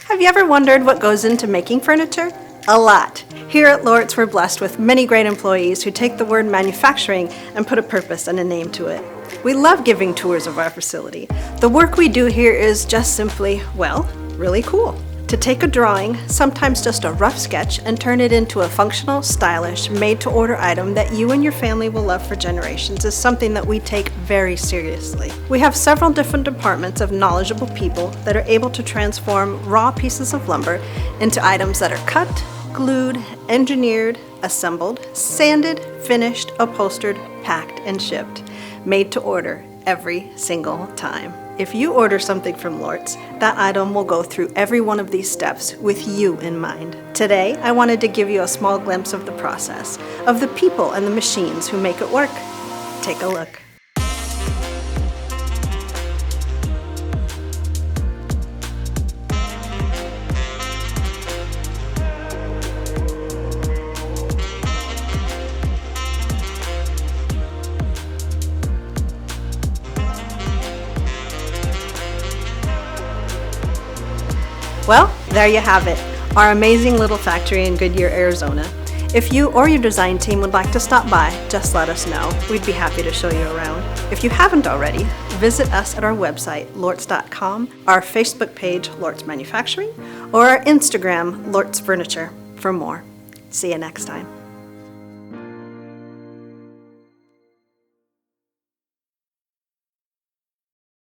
Have you ever wondered what goes into making furniture? A lot. Here at Lorts, we're blessed with many great employees who take the word manufacturing and put a purpose and a name to it. We love giving tours of our facility. The work we do here is just simply, well, really cool. To take a drawing, sometimes just a rough sketch, and turn it into a functional, stylish, made-to-order item that you and your family will love for generations is something that we take very seriously. We have several different departments of knowledgeable people that are able to transform raw pieces of lumber into items that are cut, glued, engineered, assembled, sanded, finished, upholstered, packed, and shipped. Made to order every single time. If you order something from Lorts, that item will go through every one of these steps with you in mind. Today, I wanted to give you a small glimpse of the process, of the people and the machines who make it work. Take a look. Well, there you have it, our amazing little factory in Goodyear, Arizona. If you or your design team would like to stop by, just let us know. We'd be happy to show you around. If you haven't already, visit us at our website, lorts.com, our Facebook page, Lorts Manufacturing, or our Instagram, Lorts Furniture, for more. See you next time.